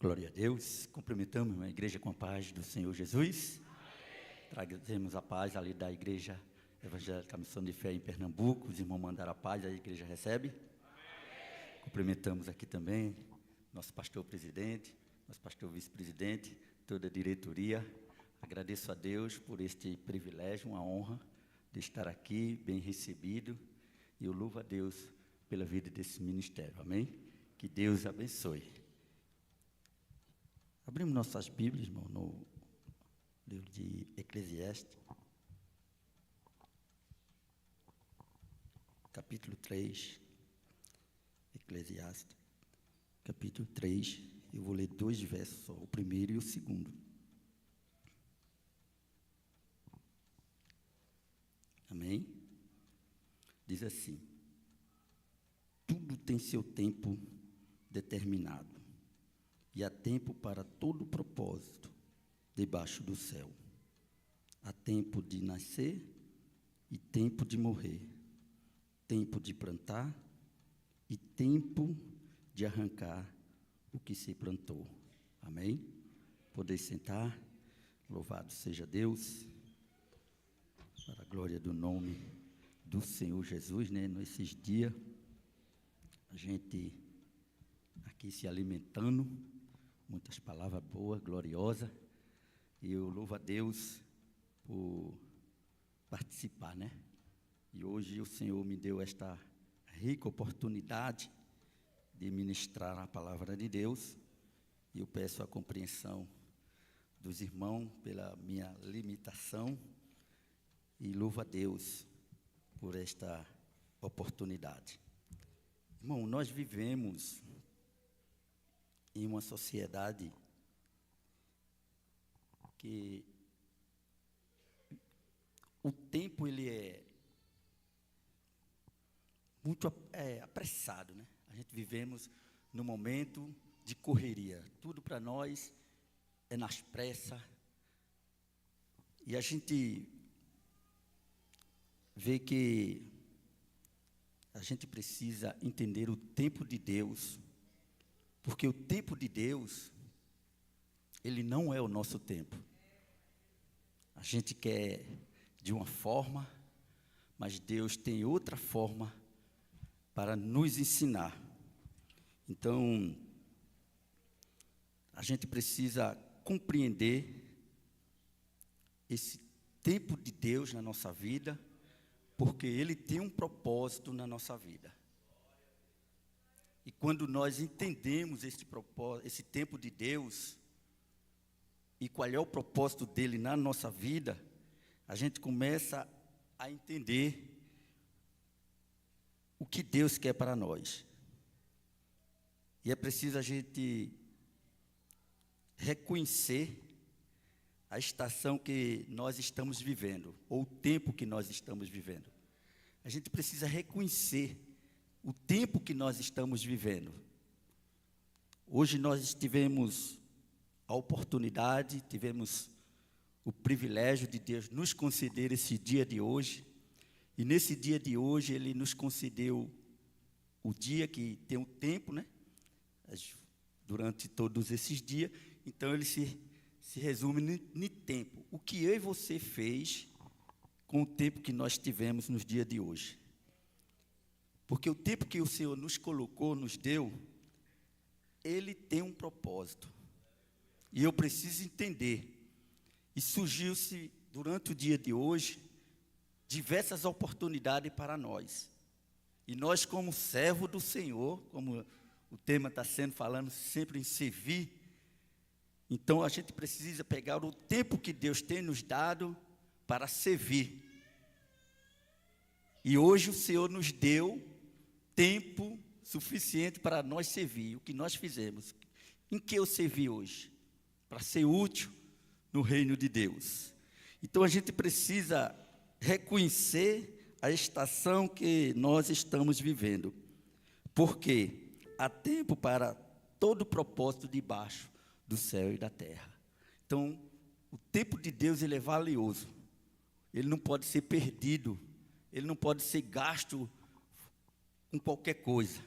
Glória a Deus. Cumprimentamos a igreja com a paz do Senhor Jesus. Trazemos a paz ali da Igreja Evangélica Missão de Fé em Pernambuco. Os irmãos mandaram a paz, a igreja recebe. Cumprimentamos aqui também nosso pastor presidente, nosso pastor vice-presidente, toda a diretoria. Agradeço a Deus por este privilégio, uma honra de estar aqui, bem recebido. E eu louvo a Deus pela vida desse ministério. Amém? Que Deus abençoe. Abrimos nossas Bíblias, irmão, no livro de Eclesiastes, capítulo 3. Eclesiastes, capítulo 3. Eu vou ler 2 versos só, o primeiro e o segundo. Amém? Diz assim: tudo tem seu tempo determinado, e há tempo para todo propósito debaixo do céu. Há tempo de nascer e tempo de morrer, tempo de plantar e tempo de arrancar o que se plantou. Amém? Podeis sentar. Louvado seja Deus, para a glória do nome do Senhor Jesus, né? Nesses dias, a gente aqui se alimentando, muitas palavras boas, gloriosas, e eu louvo a Deus por participar, né? E hoje o Senhor me deu esta rica oportunidade de ministrar a palavra de Deus, e eu peço a compreensão dos irmãos pela minha limitação, e louvo a Deus por esta oportunidade. Irmão, nós vivemos em uma sociedade que o tempo ele é muito apressado, né? A gente vivemos num momento de correria, tudo para nós é nas pressas, e a gente vê que a gente precisa entender o tempo de Deus, porque o tempo de Deus, ele não é o nosso tempo. A gente quer de uma forma, mas Deus tem outra forma para nos ensinar. Então, a gente precisa compreender esse tempo de Deus na nossa vida, porque Ele tem um propósito na nossa vida. E quando nós entendemos esse propósito, esse tempo de Deus, e qual é o propósito dele na nossa vida, a gente começa a entender o que Deus quer para nós. E é preciso a gente reconhecer a estação que nós estamos vivendo, ou o tempo que nós estamos vivendo. A gente precisa reconhecer o tempo que nós estamos vivendo. Hoje nós tivemos a oportunidade, tivemos o privilégio de Deus nos conceder esse dia de hoje. E nesse dia de hoje, Ele nos concedeu o dia que tem o tempo, né? Durante todos esses dias. Então, ele se resume no tempo. O que eu e você fez com o tempo que nós tivemos nos dias de hoje. Porque o tempo que o Senhor nos colocou, nos deu, Ele tem um propósito. E eu preciso entender. E surgiu-se, durante o dia de hoje, diversas oportunidades para nós. E nós, como servo do Senhor, como o tema está sendo falando sempre em servir, então a gente precisa pegar o tempo que Deus tem nos dado para servir. E hoje o Senhor nos deu tempo suficiente para nós servir. O que nós fizemos? Em que eu servi hoje? Para ser útil no reino de Deus. Então a gente precisa reconhecer a estação que nós estamos vivendo, porque há tempo para todo propósito debaixo do céu e da terra. Então, o tempo de Deus ele é valioso, ele não pode ser perdido, ele não pode ser gasto com qualquer coisa.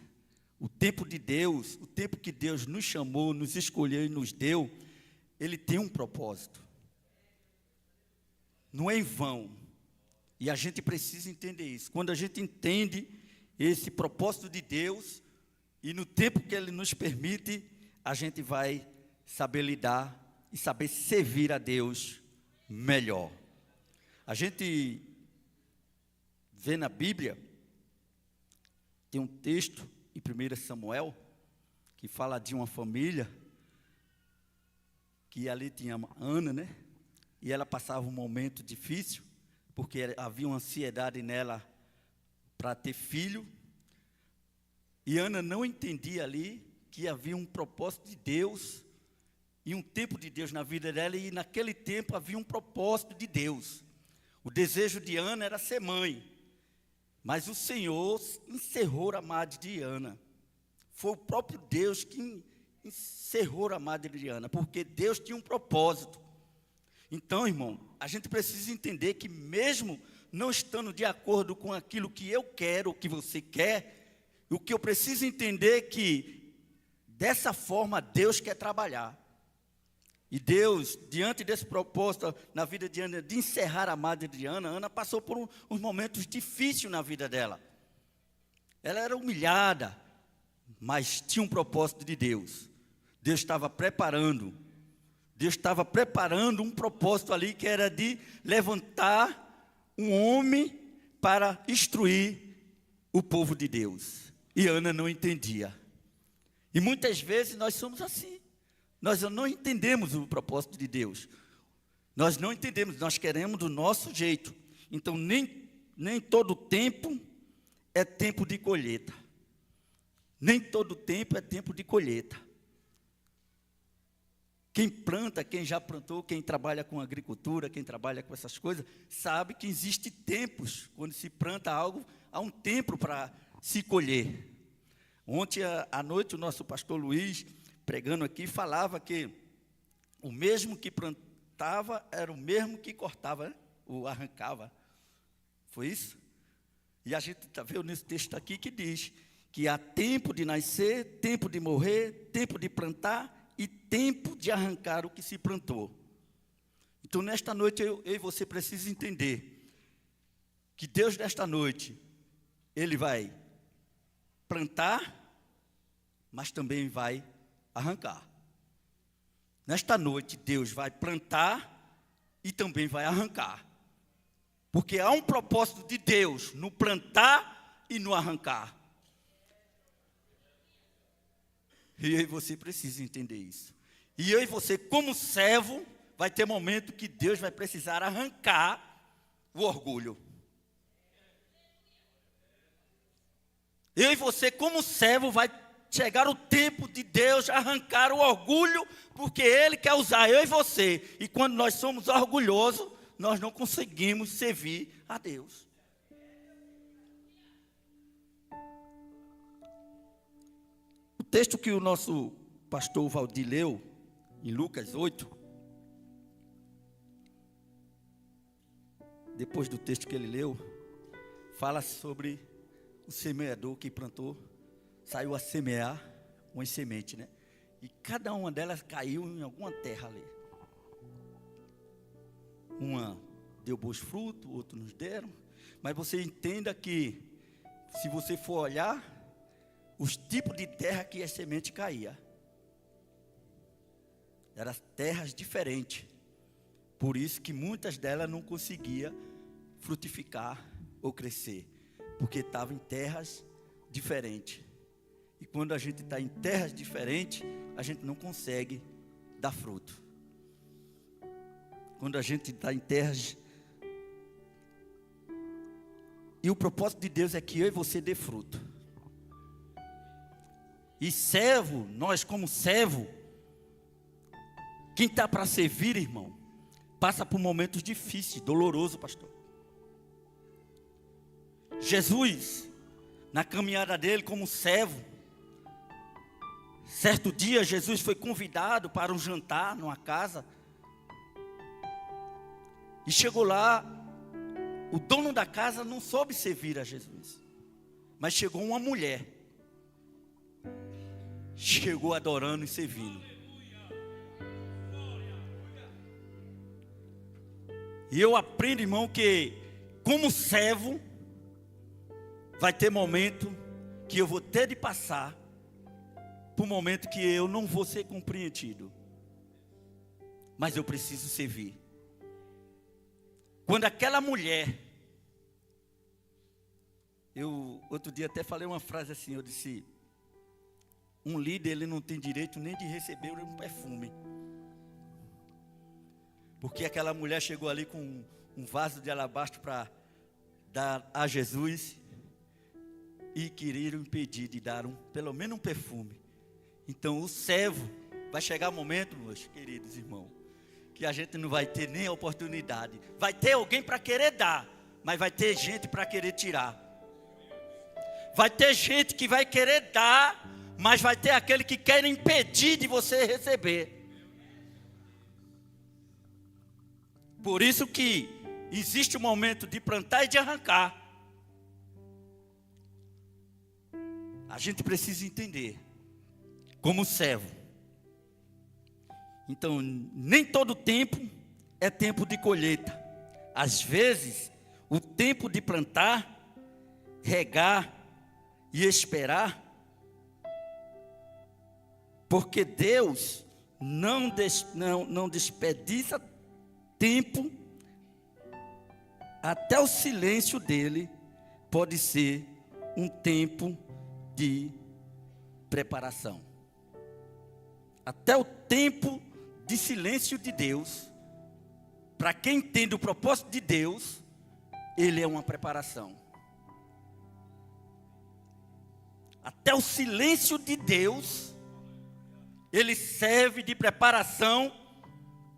O tempo de Deus, o tempo que Deus nos chamou, nos escolheu e nos deu, ele tem um propósito. Não é em vão. E a gente precisa entender isso. Quando a gente entende esse propósito de Deus, e no tempo que Ele nos permite, a gente vai saber lidar e saber servir a Deus melhor. A gente vê na Bíblia, tem um texto em 1 Samuel, que fala de uma família, que ali tinha Ana, né? E ela passava um momento difícil, porque havia uma ansiedade nela para ter filho. E Ana não entendia ali que havia um propósito de Deus e um tempo de Deus na vida dela, e naquele tempo havia um propósito de Deus. O desejo de Ana era ser mãe, mas o Senhor encerrou a madre de Ana. Foi o próprio Deus que encerrou a madre de Ana, porque Deus tinha um propósito. Então, irmão, a gente precisa entender que mesmo não estando de acordo com aquilo que eu quero, o que você quer, o que eu preciso entender é que dessa forma Deus quer trabalhar. E Deus, diante desse propósito na vida de Ana, de encerrar a madre de Ana, Ana passou por uns momentos difíceis na vida dela. Ela era humilhada, mas tinha um propósito de Deus. Deus estava preparando um propósito ali, que era de levantar um homem para instruir o povo de Deus. E Ana não entendia. E muitas vezes nós somos assim. Nós não entendemos o propósito de Deus. Nós não entendemos, nós queremos do nosso jeito. Então, nem todo tempo é tempo de colheita. Nem todo tempo é tempo de colheita. Quem planta, quem já plantou, quem trabalha com agricultura, quem trabalha com essas coisas, sabe que existem tempos. Quando se planta algo, há um tempo para se colher. Ontem à noite, o nosso pastor Luiz, pregando aqui, falava que o mesmo que plantava era o mesmo que cortava, né? Ou arrancava. Foi isso? E a gente está vendo nesse texto aqui que diz que há tempo de nascer, tempo de morrer, tempo de plantar e tempo de arrancar o que se plantou. Então, nesta noite, eu e você precisamos entender que Deus, nesta noite, Ele vai plantar, mas também vai arrancar. Nesta noite, Deus vai plantar e também vai arrancar. Porque há um propósito de Deus no plantar e no arrancar. E eu e você precisa entender isso. E eu e você, como servo, vai ter momento que Deus vai precisar arrancar o orgulho. Eu e você, como servo, vai chegar o tempo de Deus arrancar o orgulho, porque Ele quer usar eu e você. E quando nós somos orgulhosos, nós não conseguimos servir a Deus. O texto que o nosso pastor Valdir leu, em Lucas 8, depois do texto que ele leu, fala sobre o semeador que plantou, saiu a semear uma semente, né? E cada uma delas caiu em alguma terra ali. Uma deu bons frutos, outra nos deram. Mas você entenda que, se você for olhar, os tipos de terra que a semente caía, eram terras diferentes. Por isso que muitas delas não conseguiam frutificar ou crescer, porque estavam em terras diferentes. E quando a gente está em terras diferentes, a gente não consegue dar fruto. Quando a gente está em terras... E o propósito de Deus é que eu e você dê fruto. E servo, nós como servo, quem está para servir, irmão, passa por momentos difíceis, dolorosos, pastor. Jesus, na caminhada dele como servo, certo dia Jesus foi convidado para um jantar numa casa. E chegou lá, o dono da casa não soube servir a Jesus. Mas chegou uma mulher. chegou adorando e servindo. E eu aprendo, irmão, que como servo, vai ter momento que eu vou ter de passar por momento que eu não vou ser compreendido. Mas eu preciso servir. Quando aquela mulher, outro dia até falei uma frase assim, eu disse, um líder ele não tem direito nem de receber um perfume. Porque aquela mulher chegou ali com um vaso de alabastro para dar a Jesus e queriam impedir de dar pelo menos um perfume. Então o servo, vai chegar um momento, meus queridos irmãos, que a gente não vai ter nem a oportunidade. Vai ter alguém para querer dar, mas vai ter gente para querer tirar. Vai ter gente que vai querer dar, mas vai ter aquele que quer impedir de você receber. Por isso que existe um momento de plantar e de arrancar. A gente precisa entender, como servo. Então, nem todo tempo é tempo de colheita. Às vezes, o tempo de plantar, regar e esperar, porque Deus não desperdiça tempo, até o silêncio dele pode ser um tempo de preparação. Até o tempo de silêncio de Deus, para quem entende o propósito de Deus, ele é uma preparação. Até o silêncio de Deus, ele serve de preparação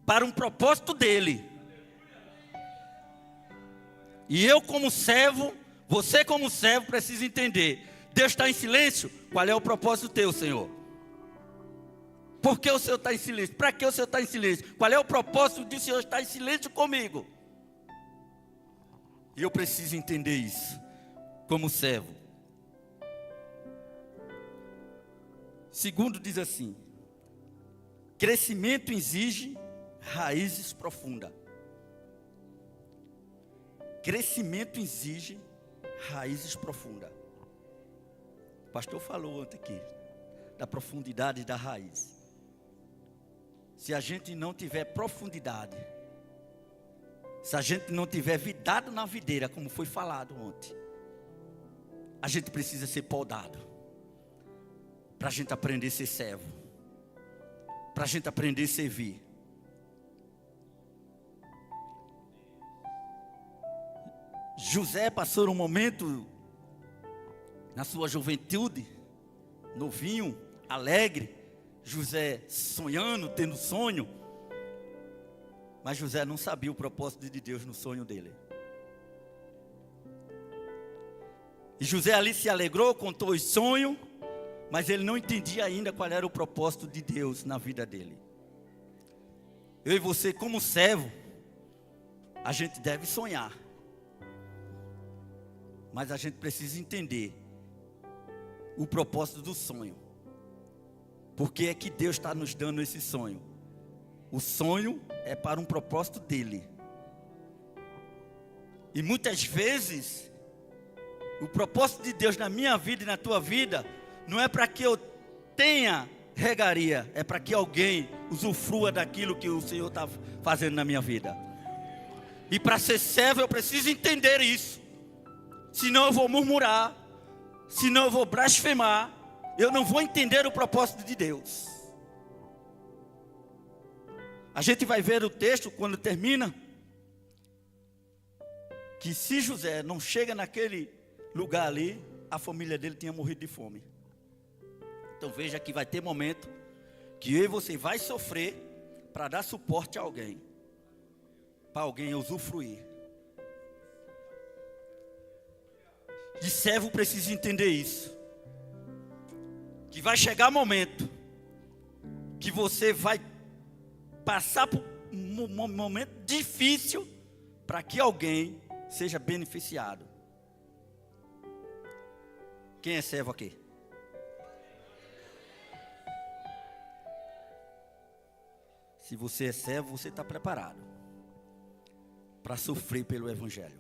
para um propósito dele. E eu como servo, você como servo precisa entender, Deus está em silêncio, qual é o propósito teu, Senhor? Por que o Senhor está em silêncio? Para que o Senhor está em silêncio? Qual é o propósito de o Senhor estar em silêncio comigo? E eu preciso entender isso, como servo. Segundo diz assim, crescimento exige raízes profundas. Crescimento exige raízes profundas. O pastor falou ontem aqui, da profundidade da raiz. Se a gente não tiver profundidade, se a gente não tiver vidado na videira, como foi falado ontem, a gente precisa ser podado, para a gente aprender a ser servo, para a gente aprender a servir. José passou um momento na sua juventude, novinho, alegre, José sonhando, tendo sonho, mas José não sabia o propósito de Deus no sonho dele. E José ali se alegrou, contou os sonhos, mas ele não entendia ainda qual era o propósito de Deus na vida dele. Eu e você, como servo, a gente deve sonhar, mas a gente precisa entender o propósito do sonho. Por que é que Deus está nos dando esse sonho? O sonho é para um propósito dele. E muitas vezes, o propósito de Deus na minha vida e na tua vida, não é para que eu tenha regaria, é para que alguém usufrua daquilo que o Senhor está fazendo na minha vida. E para ser servo eu preciso entender isso. Senão eu vou murmurar, senão eu vou blasfemar, eu não vou entender o propósito de Deus. A gente vai ver o texto quando termina, que se José não chega naquele lugar ali, a família dele tinha morrido de fome. Então veja que vai ter momento que eu e você vai sofrer para dar suporte a alguém, para alguém usufruir. De servo precisa entender isso, que vai chegar momento que você vai passar por um momento difícil para que alguém seja beneficiado. Quem é servo aqui? Se você é servo, você está preparado para sofrer pelo Evangelho.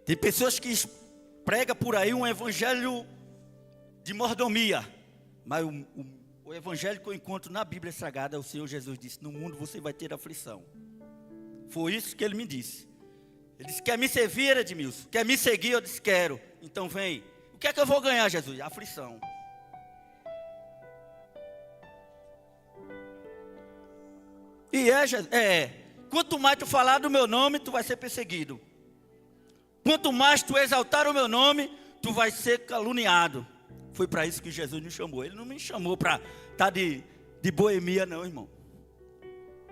Tem pessoas que pregam por aí um evangelho de mordomia, mas o evangelho que eu encontro na Bíblia Sagrada, o Senhor Jesus disse: no mundo você vai ter aflição. Foi isso que ele me disse. Ele disse: quer me servir, Edmilson? Quer me seguir? Eu disse: quero. Então vem. O que é que eu vou ganhar, Jesus? Aflição. E quanto mais tu falar do meu nome, tu vai ser perseguido. Quanto mais tu exaltar o meu nome, tu vai ser caluniado. Foi para isso que Jesus nos chamou. Ele não me chamou para estar de boemia, não, irmão.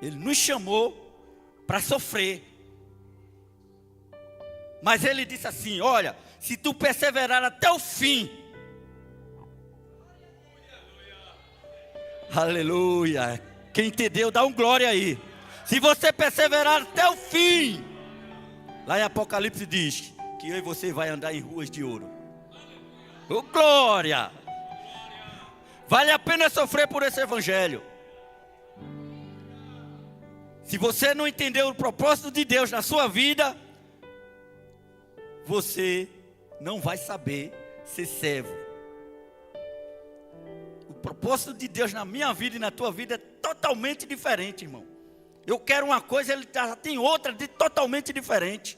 Ele nos chamou para sofrer. Mas ele disse assim: olha, se tu perseverar até o fim. Aleluia. Quem entendeu, dá um glória aí. Se você perseverar até o fim. Lá em Apocalipse diz que eu e você vai andar em ruas de ouro. Oh, glória! Vale a pena sofrer por esse evangelho. Se você não entendeu o propósito de Deus na sua vida, você não vai saber ser servo. O propósito de Deus na minha vida e na tua vida é totalmente diferente, irmão. Eu quero uma coisa, ele já tem outra totalmente diferente.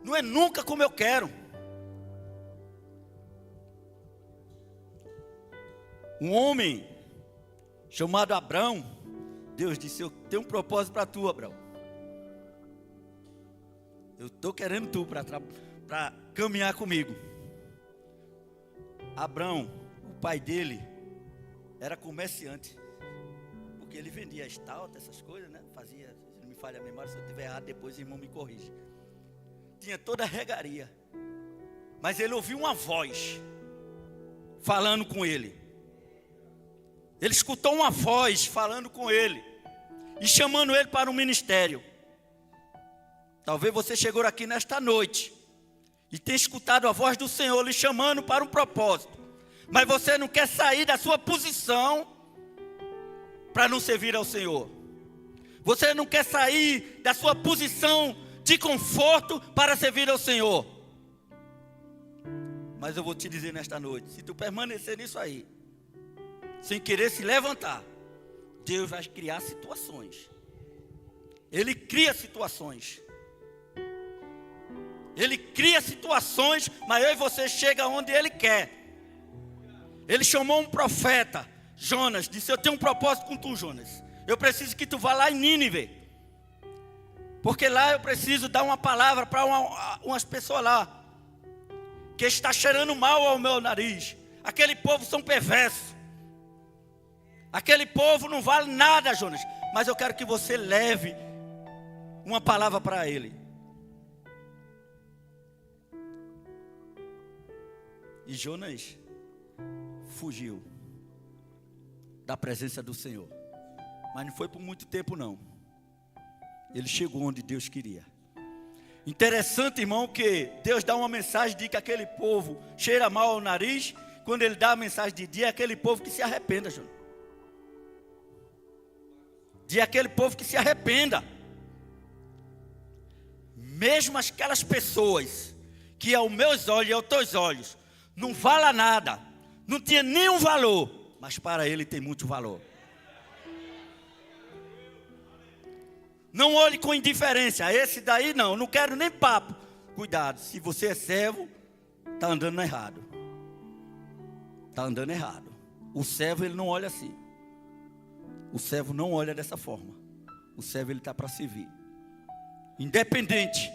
Não é nunca como eu quero. Um homem chamado Abrão, Deus disse: eu tenho um propósito para tu, Abrão. Eu estou querendo tu para caminhar comigo. Abrão, o pai dele, era comerciante. Porque ele vendia estalta, essas coisas, né? Fazia, se não me falha a memória, se eu estiver errado, depois o irmão me corrige. Tinha toda a regaria. Mas ele ouviu uma voz falando com ele. Ele escutou uma voz falando com ele e chamando ele para um ministério. Talvez você chegou aqui nesta noite e tenha escutado a voz do Senhor lhe chamando para um propósito, mas você não quer sair da sua posição para não servir ao Senhor. Você não quer sair da sua posição de conforto para servir ao Senhor. Mas eu vou te dizer nesta noite, se tu permanecer nisso aí, sem querer se levantar, Deus vai criar situações. Ele cria situações. Ele cria situações, mas eu e você chega onde Ele quer. Ele chamou um profeta, Jonas, disse: eu tenho um propósito com tu, Jonas. Eu preciso que tu vá lá em Nínive. Porque lá eu preciso dar uma palavra para umas pessoas lá, que está cheirando mal ao meu nariz. Aquele povo são perversos. Aquele povo não vale nada, Jonas. Mas eu quero que você leve uma palavra para ele. E Jonas fugiu da presença do Senhor. Mas não foi por muito tempo não. Ele chegou onde Deus queria. Interessante, irmão, que Deus dá uma mensagem de que aquele povo cheira mal ao nariz. Quando Ele dá a mensagem de dia, é aquele povo que se arrependa, Jonas. De aquele povo que se arrependa. Mesmo aquelas pessoas que aos meus olhos e aos teus olhos não vala nada, não tinha nenhum valor, mas para Ele tem muito valor. Não olhe com indiferença, esse daí não quero nem papo. Cuidado, se você é servo, está andando errado. Está andando errado. O servo, ele não olha assim. O servo não olha dessa forma. O servo, ele está para servir. Independente.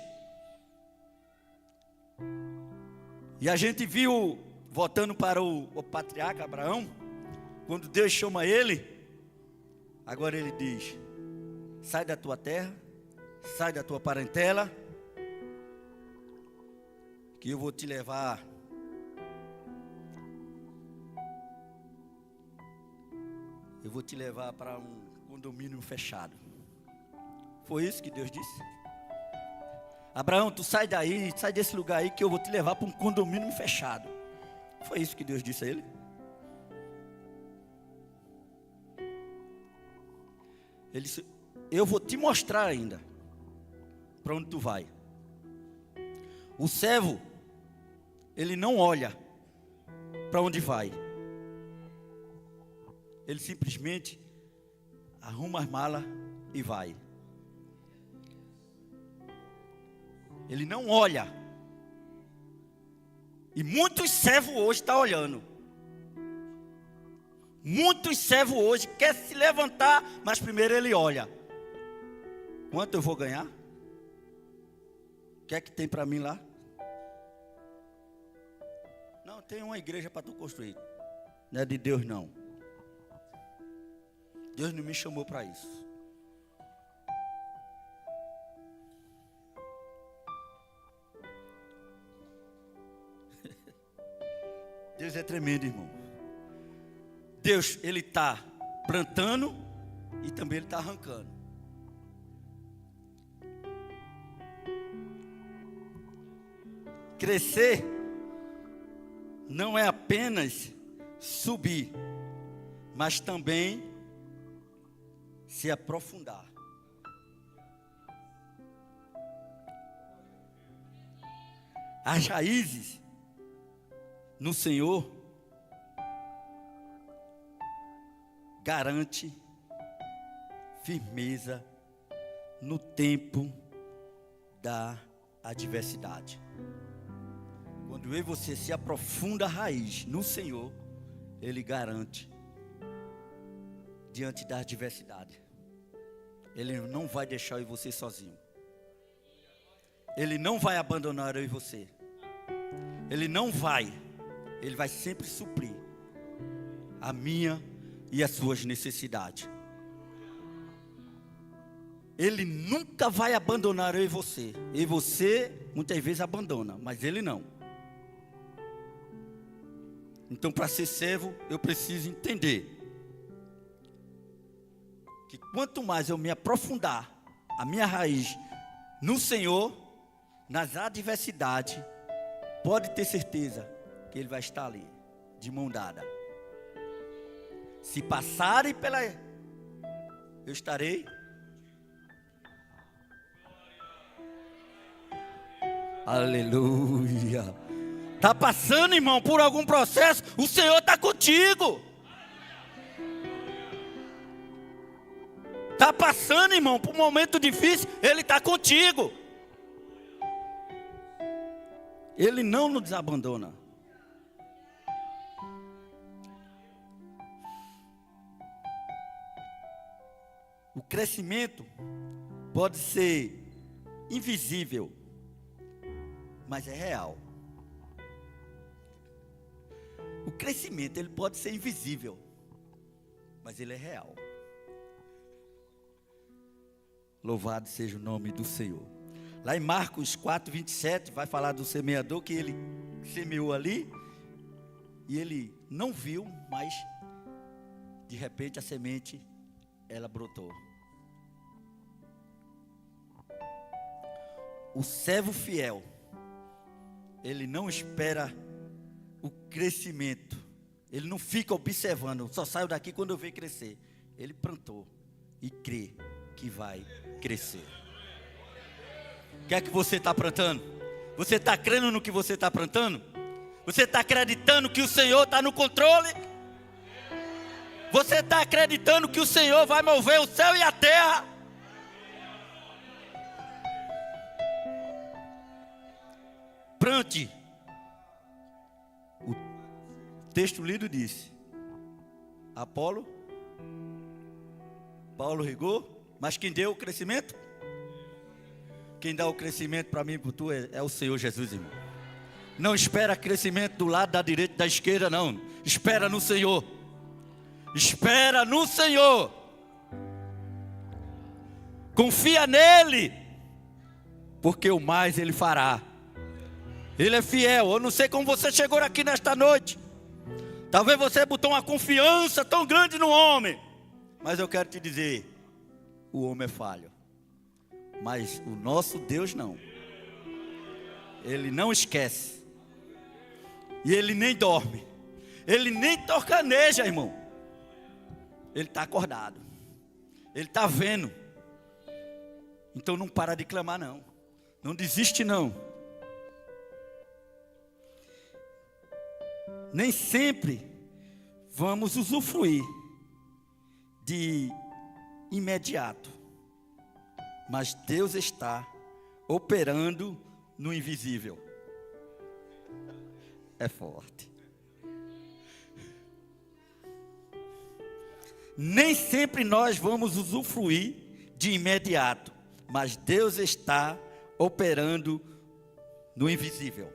E a gente viu, voltando para o patriarca Abraão, quando Deus chama ele, agora ele diz: sai da tua terra, sai da tua parentela, que eu vou te levar para um condomínio fechado. Foi isso que Deus disse. Abraão, tu sai daí, sai desse lugar aí, que eu vou te levar para um condomínio fechado. Foi isso que Deus disse a ele. Ele disse: eu vou te mostrar ainda para onde tu vai. O servo, ele não olha para onde vai. Ele simplesmente arruma as malas e vai. Ele não olha. E muitos servos hoje estão olhando. Muitos servos hoje querem se levantar, mas primeiro ele olha. Quanto eu vou ganhar? O que é que tem para mim lá? Não, tem uma igreja para tu construir. Não é de Deus não. Deus não me chamou para isso. Deus é tremendo, irmão. Deus, Ele está plantando e também Ele está arrancando. Crescer não é apenas subir, mas também se aprofundar. As raízes no Senhor garante firmeza no tempo da adversidade. Quando eu e você se aprofunda a raiz no Senhor, Ele garante diante da adversidade. Ele não vai deixar eu e você sozinho. Ele não vai abandonar eu e você. Ele não vai. Ele vai sempre suprir a minha e as suas necessidades. Ele nunca vai abandonar eu e você. E você muitas vezes abandona, mas Ele não. Então, para ser servo, eu preciso entender que quanto mais eu me aprofundar a minha raiz no Senhor, nas adversidades, pode ter certeza que Ele vai estar ali, de mão dada. Se passarem pela... eu estarei... Aleluia. Está passando, irmão, por algum processo, o Senhor está contigo. Está passando, irmão, por um momento difícil, Ele está contigo. Ele não nos abandona. O crescimento pode ser invisível, mas é real. O crescimento, ele pode ser invisível, mas ele é real. Louvado seja o nome do Senhor. Lá em Marcos 4, 27, vai falar do semeador que ele semeou ali, e ele não viu, mas de repente a semente, ela brotou. O servo fiel, ele não espera o crescimento, ele não fica observando, só saio daqui quando eu ver crescer. Ele plantou e crê que vai crescer. O que é que você está plantando? Você está crendo no que você está plantando? Você está acreditando que o Senhor está no controle? Você está acreditando que o Senhor vai mover o céu e a terra? Plante. O texto lido disse: Apolo, Paulo regou, mas quem deu o crescimento? Quem dá o crescimento para mim e para tu é o Senhor Jesus, irmão. Não espera crescimento do lado da direita e da esquerda, não. Espera no Senhor. Espera no Senhor. Confia nele, porque o mais Ele fará. Ele é fiel. Eu não sei como você chegou aqui nesta noite. Talvez você botou uma confiança tão grande no homem, mas eu quero te dizer, o homem é falho, mas o nosso Deus não. Ele não esquece. E ele nem dorme. Ele nem torcaneja, irmão. Ele está acordado. Ele está vendo. Então não para de clamar, não. Não desiste, não. Nem sempre vamos usufruir de imediato. Mas Deus está operando no invisível. É forte. Nem sempre nós vamos usufruir de imediato, mas Deus está operando no invisível.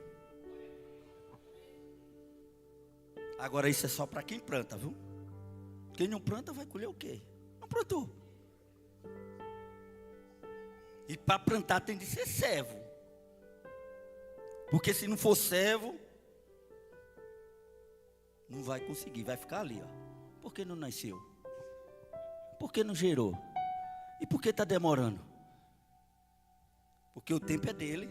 Agora isso é só para quem planta, viu? Quem não planta vai colher o quê? Não plantou. E para plantar tem de ser servo. Porque se não for servo, não vai conseguir, vai ficar ali, ó. Por que não nasceu? Por que não gerou? E por que está demorando? Porque o tempo é dele.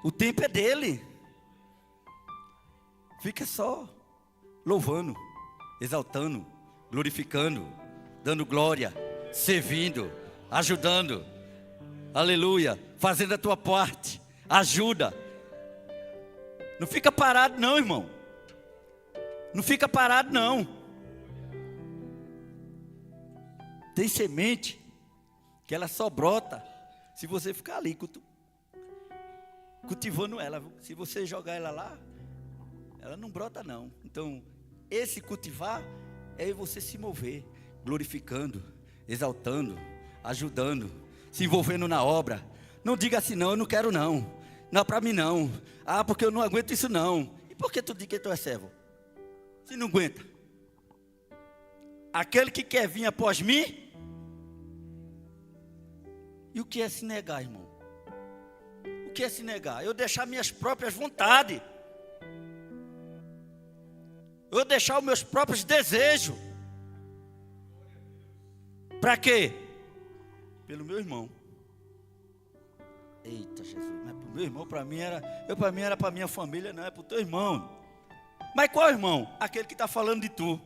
O tempo é dele. Fica só louvando, exaltando, glorificando, dando glória, servindo, ajudando. Aleluia. Fazendo a tua parte. Ajuda. Não fica parado não, irmão. Não fica parado não. Tem semente que ela só brota se você ficar ali cultivando ela. Se você jogar ela lá, ela não brota não. Então, esse cultivar é você se mover, glorificando, exaltando, ajudando, se envolvendo na obra. Não diga assim, não, eu não quero não. Não, para mim não. Ah, porque eu não aguento isso não. E por que tu diz que tu é servo? Se não aguenta. Aquele que quer vir após mim. E o que é se negar, irmão? O que é se negar? Eu deixar minhas próprias vontades. Eu deixar os meus próprios desejos. Para quê? Pelo meu irmão. Eita Jesus, não é para o meu irmão, para mim era para a minha família, não é para o teu irmão. Mas qual irmão? Aquele que está falando de tu.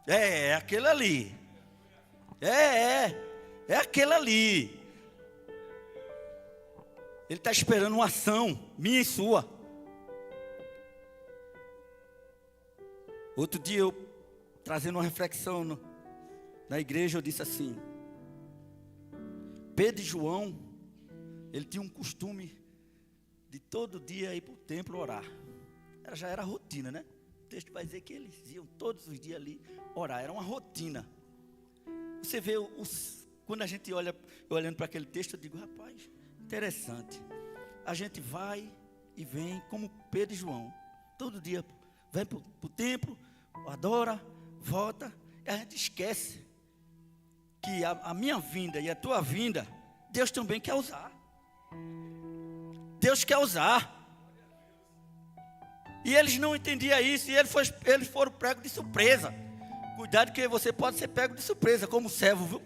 É aquele ali. É aquele ali. Ele está esperando uma ação, minha e sua. Outro dia eu, trazendo uma reflexão na igreja, eu disse assim: Pedro e João, ele tinha um costume de todo dia ir para o templo orar. Já era rotina, né? O texto vai dizer que eles iam todos os dias ali orar, era uma rotina. Você vê, quando a gente olha, olhando para aquele texto, eu digo, rapaz, interessante. A gente vai e vem como Pedro e João. Todo dia vem para o templo, adora, volta. E a gente esquece que a minha vinda e a tua vinda, Deus também quer usar. Deus quer usar. E eles não entendiam isso. E eles foram pegos de surpresa. Cuidado que você pode ser pego de surpresa como servo, viu?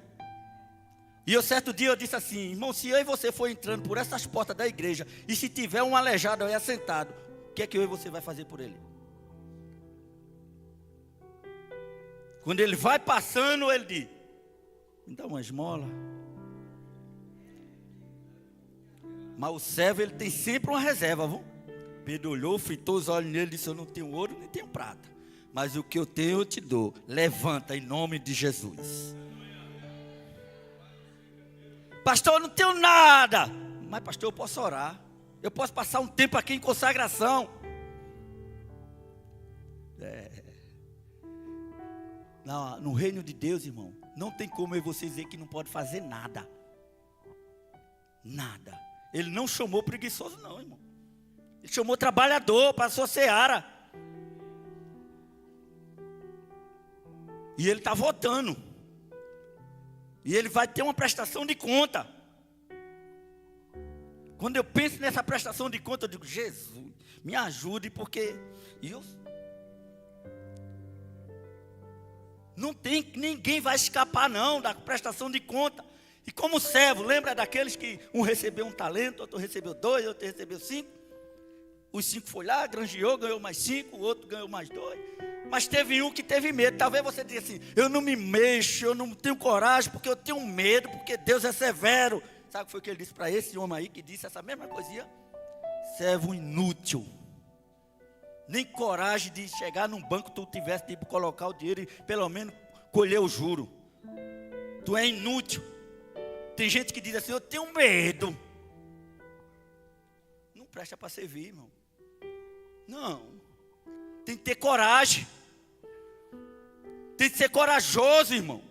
E eu certo dia eu disse assim: irmão, se eu e você for entrando por essas portas da igreja, e se tiver um aleijado aí assentado, o que é que eu e você vai fazer por ele? Quando ele vai passando, ele diz: me dá uma esmola. Mas o servo, ele tem sempre uma reserva, viu? Pedro olhou, fritou os olhos nele e disse: eu não tenho ouro nem tenho prata, mas o que eu tenho eu te dou. Levanta em nome de Jesus. Pastor, eu não tenho nada. Mas pastor, eu posso orar. Eu posso passar um tempo aqui em consagração. No reino de Deus, irmão, não tem como eu e você dizer que não pode fazer nada. Nada. Ele não chamou preguiçoso não, irmão. Ele chamou trabalhador para a sua seara. E ele está votando. E ele vai ter uma prestação de conta. Quando eu penso nessa prestação de conta, eu digo: Jesus, me ajude, porque não tem, ninguém vai escapar não da prestação de conta. E como servo, lembra daqueles que um recebeu um talento, outro recebeu 2, outro recebeu 5? Os 5 foi lá, granjeou, ganhou mais 5, o outro ganhou mais 2. Mas teve um que teve medo. Talvez você diga assim, eu não me mexo, eu não tenho coragem, porque eu tenho medo, porque Deus é severo. Sabe o que foi que ele disse para esse homem aí, que disse essa mesma coisinha? Servo inútil. Nem coragem de chegar num banco tu tivesse de colocar o dinheiro e pelo menos colher o juro. Tu é inútil. Tem gente que diz assim, eu tenho medo. Não presta para servir, irmão. Não. Tem que ter coragem. Tem que ser corajoso, irmão.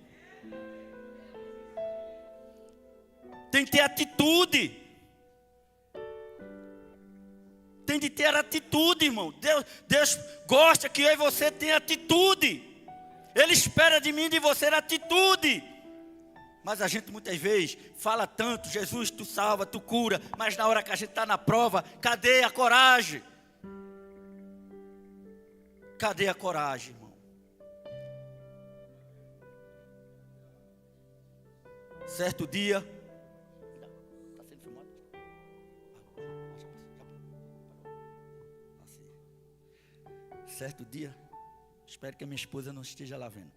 Tem que ter atitude. Tem de ter atitude, irmão. Deus gosta que eu e você tenha atitude. Ele espera de mim e de você atitude. Mas a gente muitas vezes fala tanto, Jesus, tu salva, tu cura. Mas na hora que a gente está na prova, cadê a coragem? Cadê a coragem, irmão? Certo dia... Está sendo filmado? Certo dia... Espero que a minha esposa não esteja lá vendo.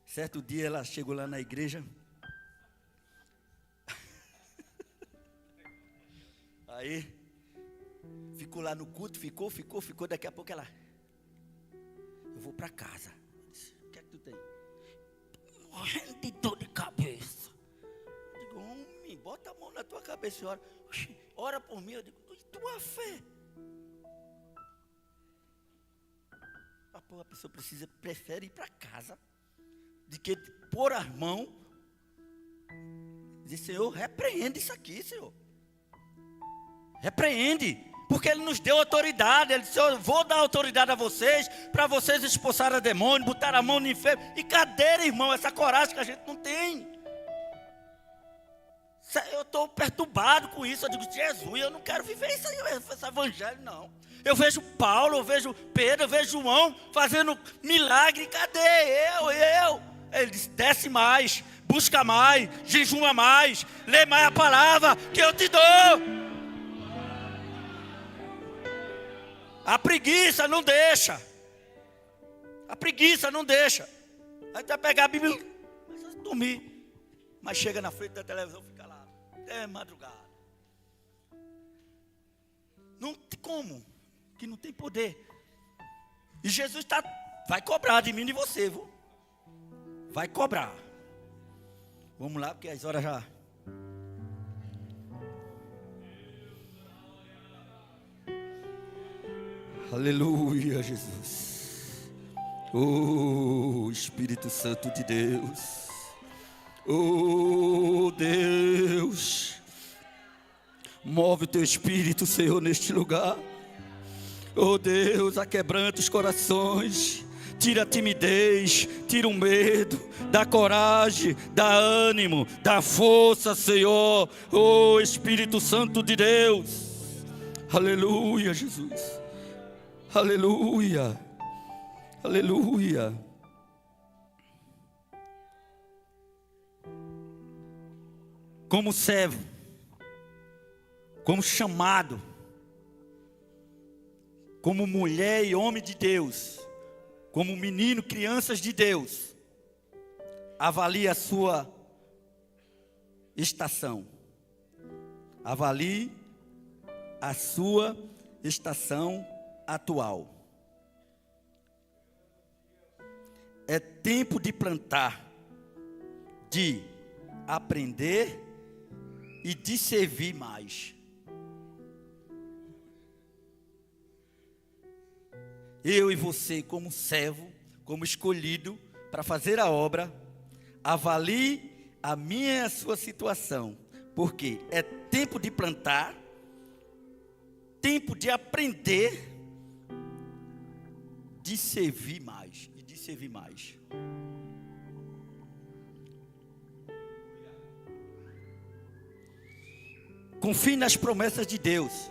Certo dia ela chegou lá na igreja. Aí, ficou lá no culto, ficou. Daqui a pouco ela... Eu vou para casa. Eu disse, o que é que tu tem? Morrendo de dor de cabeça. Eu digo, homem, bota a mão na tua cabeça e ora. Ora por mim. Eu digo, e tua fé? A pessoa prefere ir para casa de que pôr as mãos e dizer, Senhor, repreende isso aqui, Senhor. Repreende, porque Ele nos deu autoridade. Ele disse, eu vou dar autoridade a vocês, para vocês expulsarem a demônio, botar a mão no enfermo. E cadê, irmão, essa coragem que a gente não tem? Eu estou perturbado com isso. Eu digo, Jesus, eu não quero viver isso aí, esse evangelho, não. Eu vejo Paulo, eu vejo Pedro, eu vejo João fazendo milagre. Cadê eu? Ele disse, desce mais, busca mais, jejuma mais, lê mais a palavra que eu te dou. A preguiça não deixa. A preguiça não deixa. Aí tu vai pegar a Bíblia e vai dormir. Mas chega na frente da televisão, fica lá até madrugada. Não tem como, que não tem poder. E Jesus vai cobrar de mim e de você, viu? Vai cobrar. Vamos lá, porque as horas já... Aleluia, Jesus. Oh, Espírito Santo de Deus. Oh, Deus. Move o teu Espírito, Senhor, neste lugar. Oh, Deus, aquebranta os corações. Tira a timidez, tira o medo, dá coragem, dá ânimo, dá força, Senhor. Oh, Espírito Santo de Deus. Aleluia, Jesus. Aleluia, aleluia. Como servo, como chamado, como mulher e homem de Deus, como menino, crianças de Deus, avalie a sua estação. Avalie a sua estação atual. É tempo de plantar, de aprender e de servir mais. Eu e você, como servo, como escolhido para fazer a obra, avalie a minha e a sua situação, porque é tempo de plantar, tempo de aprender, de servir mais e de servir mais. Confie nas promessas de Deus,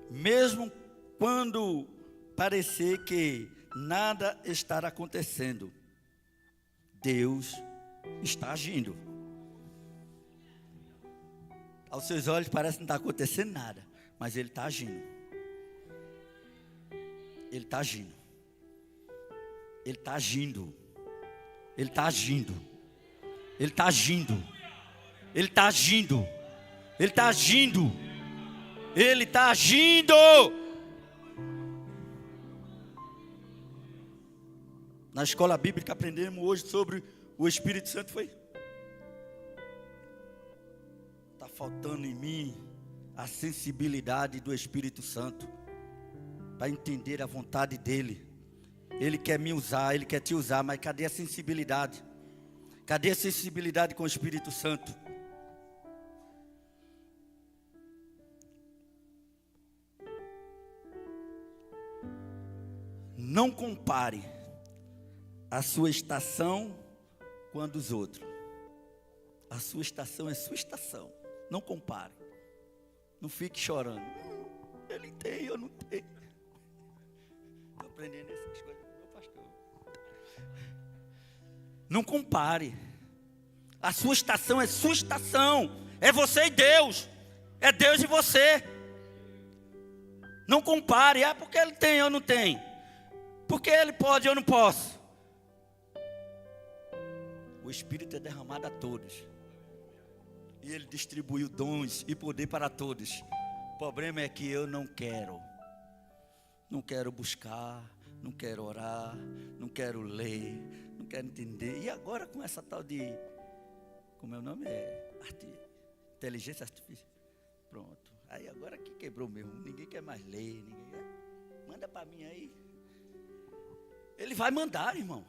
mesmo quando parecer que nada está acontecendo. Deus está agindo. Aos seus olhos parece que não está acontecendo nada, mas Ele está agindo. Ele está agindo. Ele está agindo. Ele está agindo. Ele está agindo. Ele está agindo. Ele está agindo. Ele está agindo. Na escola bíblica aprendemos hoje sobre o Espírito Santo, foi? Está faltando em mim a sensibilidade do Espírito Santo para entender a vontade dEle. Ele quer me usar, Ele quer te usar, mas cadê a sensibilidade? Cadê a sensibilidade com o Espírito Santo? Não compare a sua estação com a dos outros. A sua estação é sua estação. Não compare. Não fique chorando. Ele tem, eu não tenho. Estou aprendendo essas coisas com meu pastor. Não compare. A sua estação é sua estação. É você e Deus. É Deus e você. Não compare. Ah, porque ele tem, eu não tenho. Porque ele pode, eu não posso. O Espírito é derramado a todos. E Ele distribuiu dons e poder para todos. O problema é que eu não quero. Não quero buscar, não quero orar, não quero ler, não quero entender. E agora com essa tal de... Como é o nome? Inteligência artificial. Pronto. Aí agora que quebrou mesmo. Ninguém quer mais ler. Ninguém quer... Manda para mim aí. Ele vai mandar, irmão.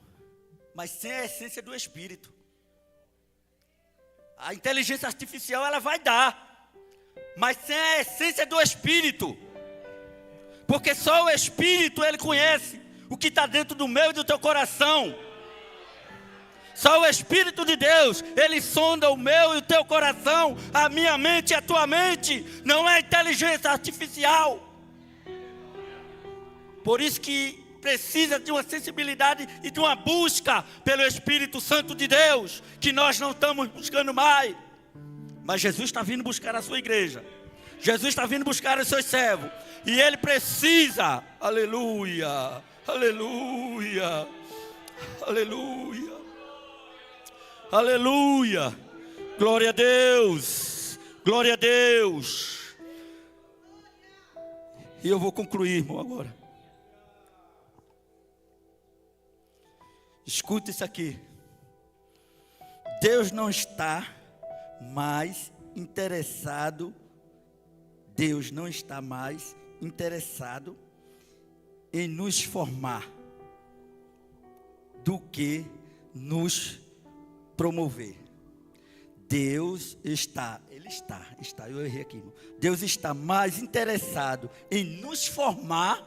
Mas sem a essência do Espírito. A inteligência artificial ela vai dar, mas sem a essência do Espírito. Porque só o Espírito ele conhece o que está dentro do meu e do teu coração. Só o Espírito de Deus, ele sonda o meu e o teu coração, a minha mente e a tua mente. Não é inteligência artificial. Por isso que precisa de uma sensibilidade e de uma busca pelo Espírito Santo de Deus, que nós não estamos buscando mais. Mas Jesus está vindo buscar a sua igreja. Jesus está vindo buscar os seus servos. E Ele precisa, aleluia, aleluia, aleluia, aleluia, glória a Deus, glória a Deus. E eu vou concluir, irmão, agora. Escuta isso aqui. Deus não está mais interessado. Deus não está mais interessado em nos formar do que nos promover. Deus está, eu errei aqui, irmão. Deus está mais interessado em nos formar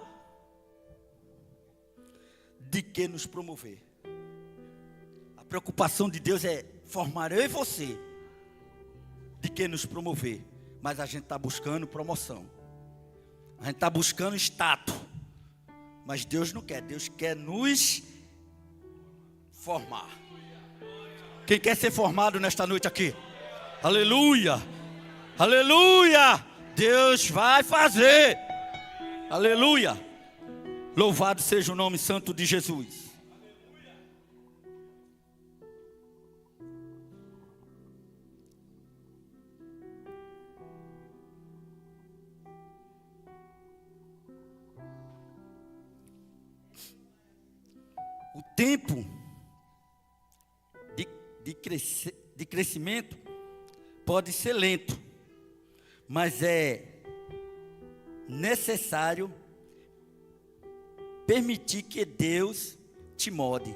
do que nos promover. A preocupação de Deus é formar eu e você, de que nos promover. Mas a gente está buscando promoção, a gente está buscando status, mas Deus não quer. Deus quer nos formar. Quem quer ser formado nesta noite aqui? Aleluia, aleluia, Deus vai fazer, aleluia, louvado seja o nome santo de Jesus. O tempo de crescimento pode ser lento, mas é necessário permitir que Deus te molde,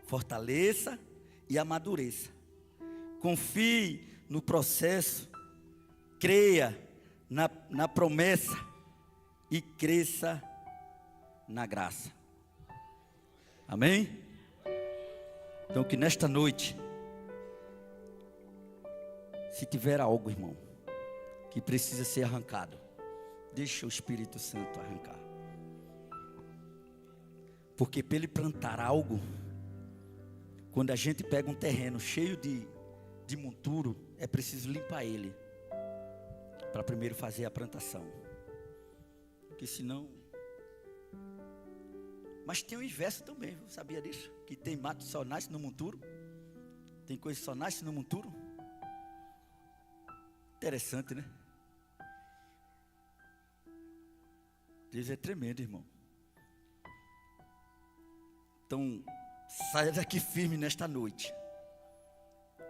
fortaleça e amadureça. Confie no processo, creia na promessa e cresça na graça. Amém? Então que nesta noite, se tiver algo, irmão, que precisa ser arrancado, deixa o Espírito Santo arrancar. Porque para ele plantar algo, quando a gente pega um terreno cheio de monturo, é preciso limpar ele, para primeiro fazer a plantação. Porque senão Mas tem o inverso também, sabia disso? Que tem mato que só nasce no monturo. Tem coisa que só nasce no monturo. Interessante, né? Deus é tremendo, irmão. Então, saia daqui firme nesta noite.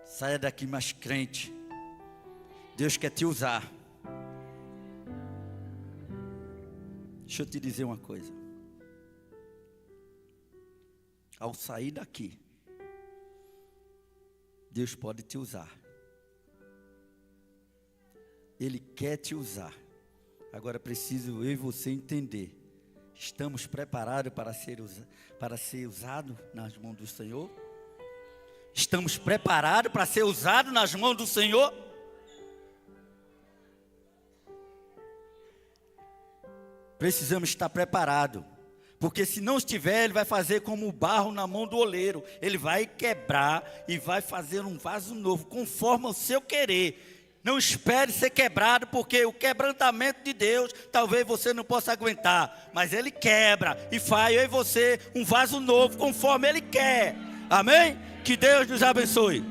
Saia daqui mais crente. Deus quer te usar. Deixa eu te dizer uma coisa. Ao sair daqui, Deus pode te usar. Ele quer te usar. Agora preciso eu e você entender. Estamos preparados para ser usados nas mãos do Senhor? Estamos preparados para ser usados nas mãos do Senhor? Precisamos estar preparados. Porque se não estiver, ele vai fazer como o barro na mão do oleiro. Ele vai quebrar e vai fazer um vaso novo, conforme o seu querer. Não espere ser quebrado, porque o quebrantamento de Deus, talvez você não possa aguentar. Mas Ele quebra e faz eu e você um vaso novo, conforme Ele quer. Amém? Que Deus nos abençoe.